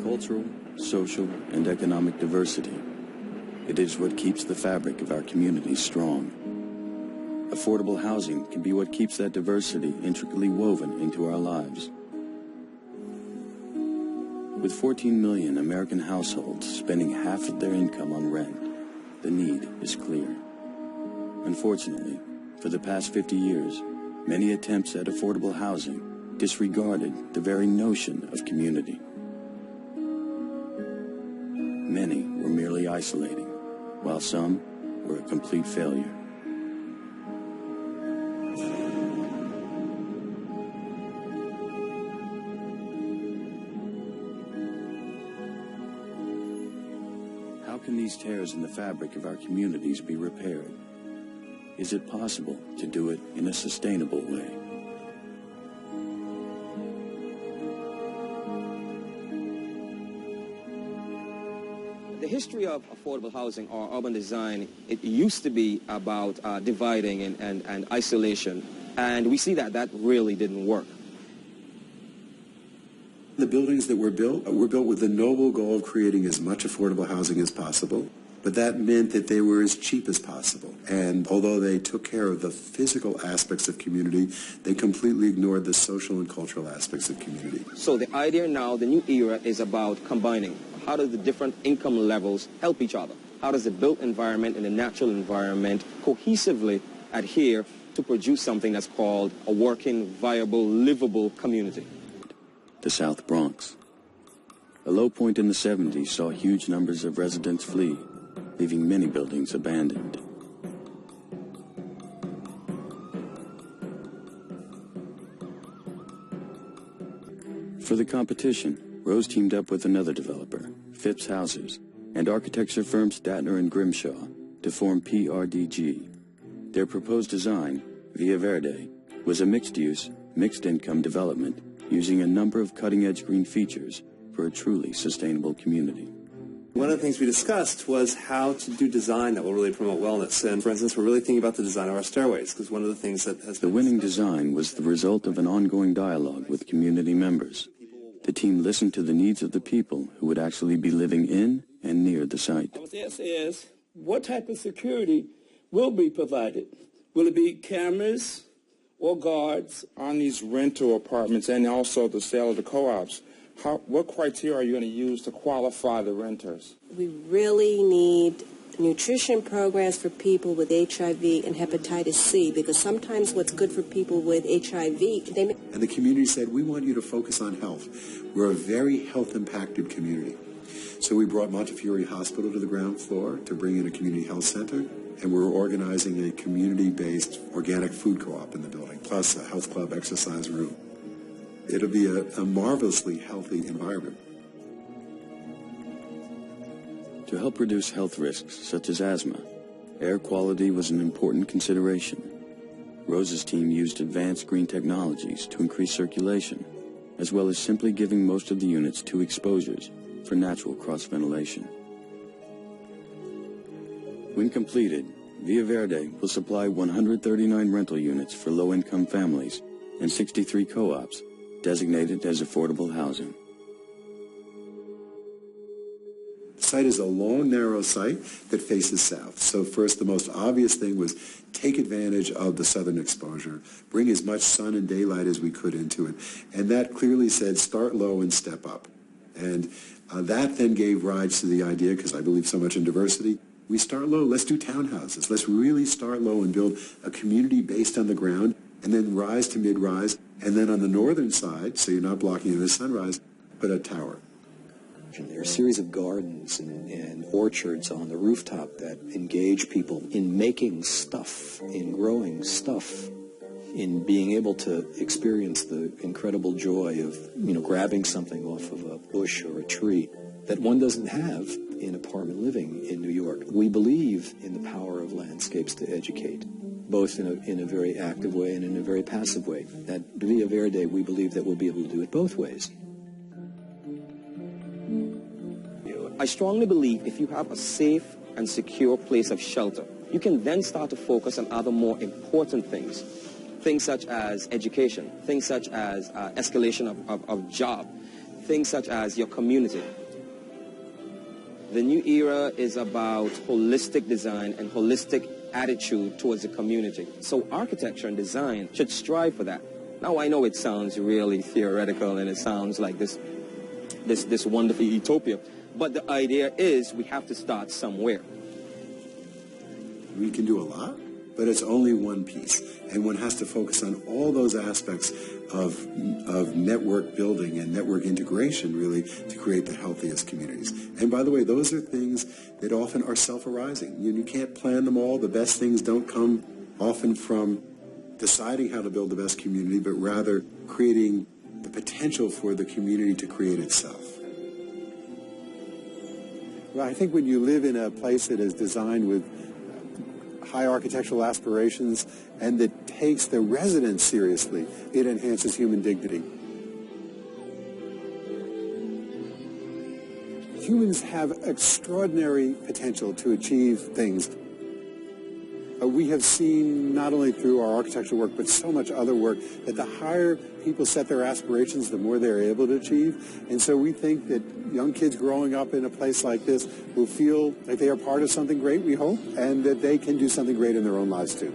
cultural, social, and economic diversity. It is what keeps the fabric of our communities strong. Affordable housing can be what keeps that diversity intricately woven into our lives. With 14 million American households spending half of their income on rent, the need is clear. Unfortunately, for the past 50 years, many attempts at affordable housing disregarded the very notion of community. Many were merely isolating, while some were a complete failure. How can these tears in the fabric of our communities be repaired? Is it possible to do it in a sustainable way? The history of affordable housing or urban design, it used to be about dividing and isolation, and we see that that really didn't work. The buildings that were built with the noble goal of creating as much affordable housing as possible, but that meant that they were as cheap as possible. And although they took care of the physical aspects of community, they completely ignored the social and cultural aspects of community. So the idea now, the new era, is about combining. How do the different income levels help each other? How does the built environment and the natural environment cohesively adhere to produce something that's called a working, viable, livable community? The South Bronx. A low point in the 70s saw huge numbers of residents flee, leaving many buildings abandoned. For the competition, Rose teamed up with another developer, Phipps Houses, and architecture firms Statner and Grimshaw to form PRDG. Their proposed design, Villa Verde, was a mixed-use, mixed-income development using a number of cutting-edge green features for a truly sustainable community. One of the things we discussed was how to do design that will really promote wellness. And for instance, we're really thinking about the design of our stairways, because one of the things that has been... The winning design was the result of an ongoing dialogue with community members. The team listened to the needs of the people who would actually be living in and near the site. I was asked is, what type of security will be provided? Will it be cameras or guards on these rental apartments and also the sale of the co-ops? What criteria are you going to use to qualify the renters? We really need nutrition programs for people with HIV and hepatitis C, because sometimes what's good for people with HIV, And the community said, we want you to focus on health. We're a very health-impacted community. So we brought Montefiore Hospital to the ground floor to bring in a community health center, and we're organizing a community-based organic food co-op in the building, plus a health club exercise room. It'll be a marvelously healthy environment. To help reduce health risks such as asthma, air quality was an important consideration. Rose's team used advanced green technologies to increase circulation, as well as simply giving most of the units 2 exposures for natural cross-ventilation. When completed, Villa Verde will supply 139 rental units for low-income families and 63 co-ops designated as affordable housing. The site is a long, narrow site that faces south. So first, the most obvious thing was take advantage of the southern exposure, bring as much sun and daylight as we could into it. And that clearly said start low and step up. And that then gave rise to the idea, because I believe so much in diversity, we start low, let's do townhouses. Let's really start low and build a community based on the ground, and then rise to mid-rise. And then on the northern side, so you're not blocking the sunrise, put a tower. There are a series of gardens and orchards on the rooftop that engage people in making stuff, in growing stuff, in being able to experience the incredible joy of, grabbing something off of a bush or a tree that one doesn't have in apartment living in New York. We believe in the power of landscapes to educate, both in a very active way and in a very passive way. At Villa Verde, we believe that we'll be able to do it both ways. I strongly believe if you have a safe and secure place of shelter, you can then start to focus on other more important things. Things such as education, things such as escalation of job, things such as your community. The new era is about holistic design and holistic attitude towards the community. So architecture and design should strive for that. Now, I know it sounds really theoretical and it sounds like this wonderful utopia, but the idea is we have to start somewhere. We can do a lot, but it's only one piece. And one has to focus on all those aspects of network building and network integration, really, to create the healthiest communities. And by the way, those are things that often are self-arising. You can't plan them all. The best things don't come often from deciding how to build the best community, but rather creating the potential for the community to create itself. Well, I think when you live in a place that is designed with high architectural aspirations and that takes the residents seriously, it enhances human dignity. Humans have extraordinary potential to achieve things. We have seen, not only through our architectural work, but so much other work, that the higher people set their aspirations, the more they're able to achieve. And so we think that young kids growing up in a place like this will feel like they are part of something great, we hope, and that they can do something great in their own lives too.